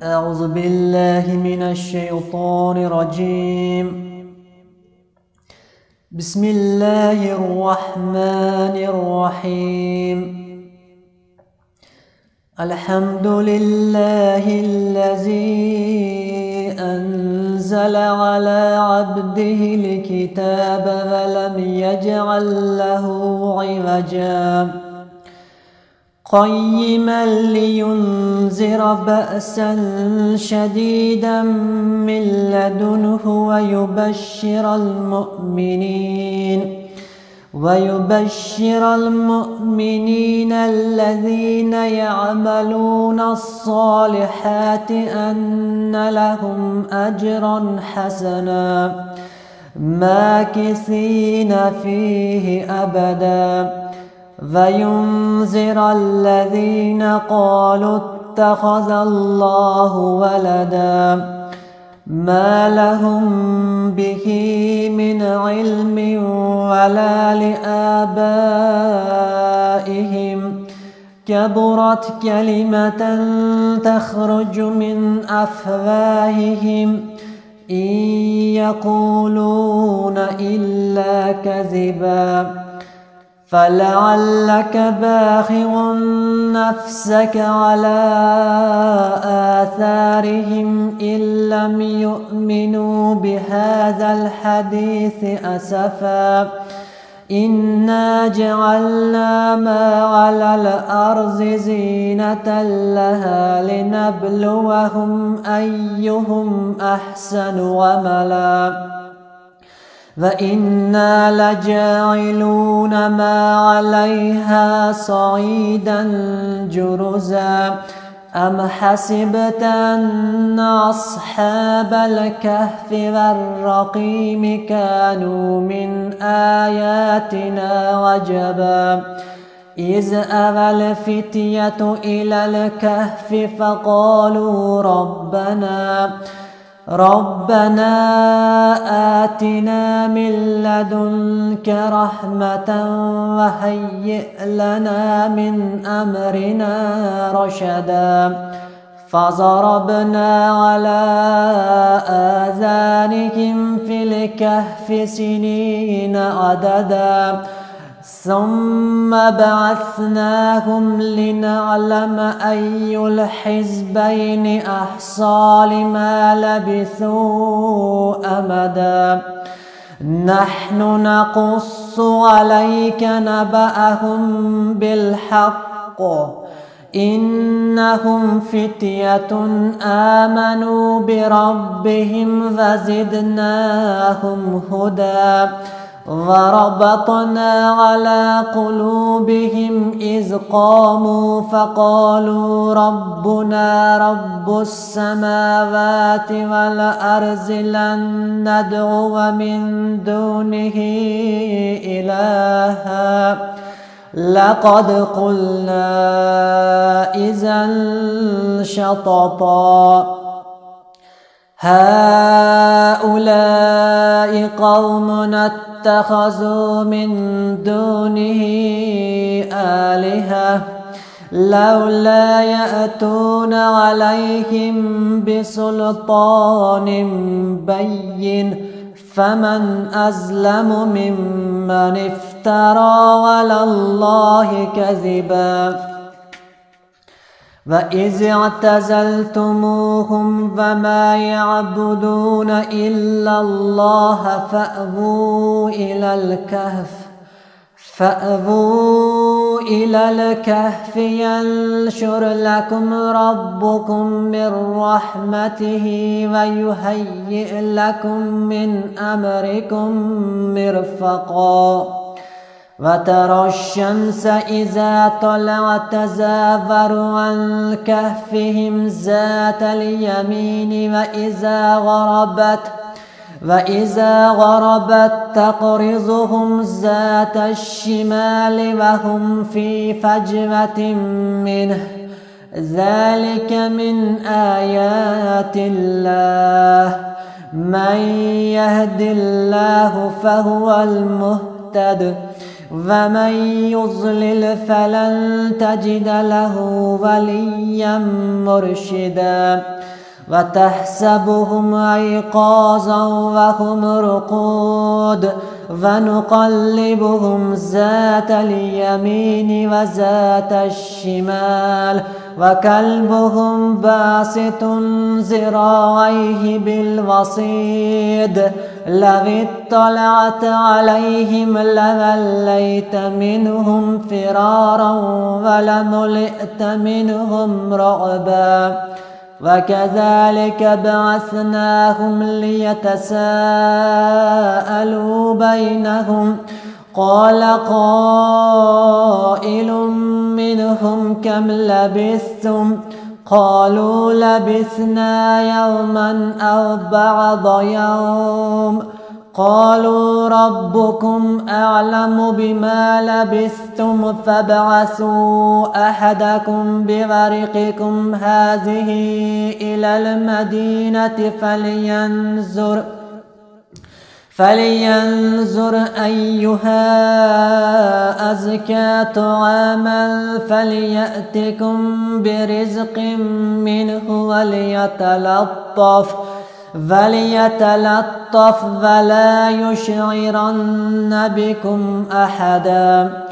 أعوذ بالله من الشيطان الرجيم. بسم الله الرحمن الرحيم. الحمد لله الذي أنزل على عبده الكتاب ولم يجعل له عوجا قيما لينذر بأسا شديدا من لدنه ويبشر المؤمنين الذين يعملون الصالحات أن لهم أجرا حسنا ماكثين فيه أبدا وينذر الذين قالوا اتخذ الله ولدا ما لهم به من علم ولا لآبائهم كبرت كلمة تخرج من أفواههم إن يقولون إلا كذبا فلعلك باخع نفسك على آثارهم إن لم يؤمنوا بهذا الحديث أسفا إنا جعلنا ما على الأرض زينة لها لنبلوهم أيهم أحسن عملا وإنا لجاعلون ما عليها صعيدا جرزا أم حسبت أن أصحاب الكهف والرقيم كانوا من آياتنا عجبا إذ أوى الفتية إلى الكهف فقالوا ربنا آتنا من لدنك رحمة وهيئ لنا من أمرنا رشدا فضربنا على آذانهم في الكهف سنين عددا ثم بعثناهم لنعلم أي الحزبين أحصى لما لبثوا أمدا نحن نقص عليك نبأهم بالحق إنهم فتية آمنوا بربهم وزدناهم هدى وربطنا على قلوبهم إذ قاموا فقالوا ربنا رب السماوات والأرض لن ندعو من دونه إلها لقد قلنا إذا شططا هؤلاء قوم اتخذوا من دونه آلهة لولا يأتون عليهم بسلطان بين فمن أظلم ممن افترى على الله كذبا وإذ اعتزلتموهم فما يعبدون إلا الله فأووا إلى الكهف ينشر لكم ربكم من رحمته ويهيئ لكم من أمركم مرفقا وترى الشمس إذا طلعت تزاور عن كهفهم ذات اليمين وإذا غربت تقرضهم ذات الشمال وهم في فجوة منه ذلك من آيات الله من يهد الله فهو المهتد ومن يضلل فلن تجد له وليا مرشدا وتحسبهم أيقاظا وهم رقود ونقلبهم ذات اليمين وذات الشمال وكلبهم باسط ذراعيه بالوصيد لو اطلعت عليهم لوليت منهم فرارا ولملئت منهم رعبا وكذلك بعثناهم ليتساءلوا بينهم قال قائل منهم كم لبثتم قالوا لبثنا يوما أو بعض يوم قالوا ربكم أعلم بما لبثتم فابعثوا أحدكم بورقكم هذه إلى المدينة فلينظر أيها أزكى طعاما فليأتكم برزق منه وليتلطف ولا يشعرن بكم أحدا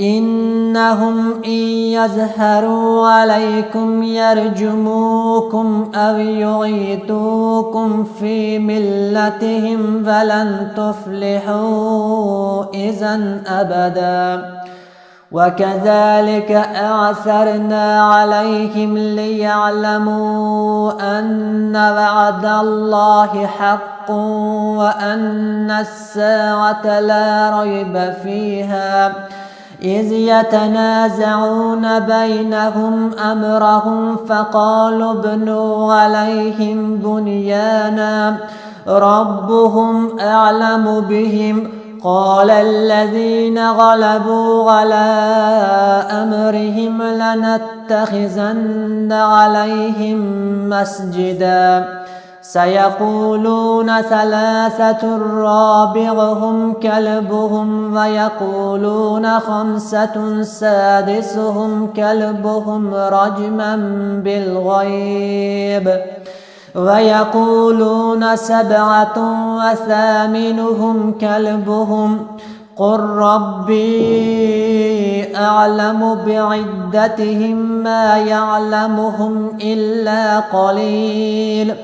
إنهم إن يظهروا عليكم يرجموكم أو يعيدوكم في ملتهم فلن تفلحوا إذا أبدا وكذلك أعثرنا عليهم ليعلموا أن وعد الله حق وأن الساعة لا ريب فيها إذ يتنازعون بينهم أمرهم فقالوا ابنوا عليهم بنيانا ربهم أعلم بهم قال الذين غلبوا على أمرهم لنتخذن عليهم مسجدا سيقولون ثلاثة رابعهم كلبهم ويقولون خمسة سادسهم كلبهم رجما بالغيب ويقولون سبعة وثامنهم كلبهم قل ربي أعلم بعدتهم ما يعلمهم إلا قليل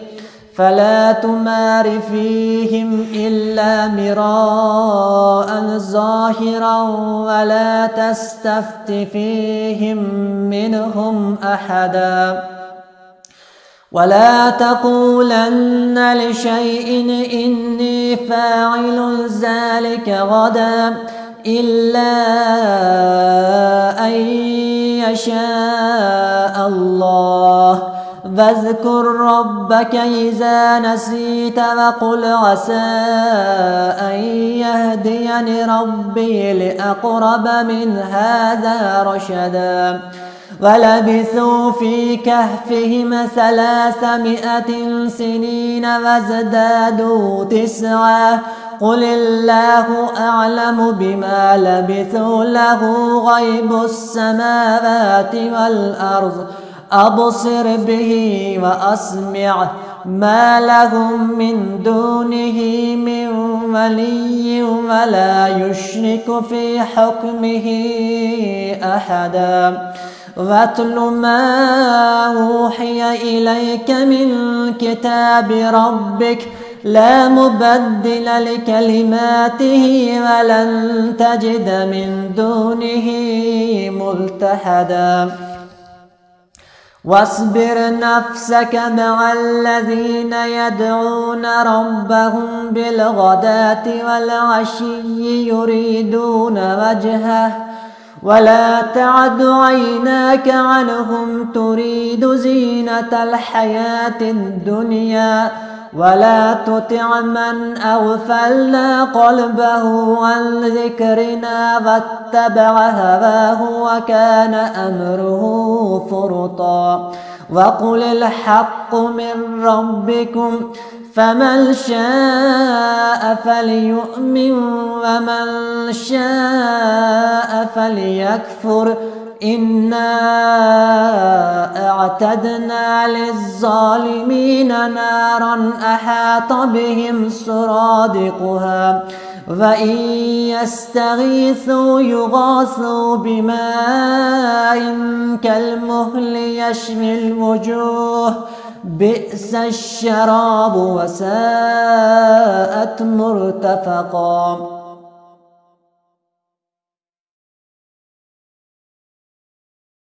فلا تمار فيهم إلا مراء ظاهرا ولا تستفت فيهم منهم أحدا ولا تقولن لشيء إني فاعل ذلك غدا إلا أن يشاء الله واذكر ربك إذا نسيت وقل عسى أن يهديني ربي لأقرب من هذا رشدا ولبثوا في كهفهم 300 سنين وازدادوا 9 قل الله أعلم بما لبثوا له غيب السماوات والأرض أبصر به وأسمع ما لهم من دونه من ولي ولا يشرك في حكمه أحدا واتل ما أوحي إليك من كتاب ربك لا مبدل لكلماته ولن تجد من دونه ملتحدا واصبر نفسك مع الذين يدعون ربهم بالغداة والعشي يريدون وجهه ولا تعد عيناك عنهم تريد زينة الحياة الدنيا ولا تطع من أغفلنا قلبه عن ذكرنا واتبع هواه وكان أمره فرطا وقل الحق من ربكم فمن شاء فليؤمن ومن شاء فليكفر إنا أعتدنا للظالمين نارا أحاط بهم سرادقها وإن يستغيثوا يغاثوا بماء كالمهل يشوي الوجوه بئس الشراب وساءت مرتفقا.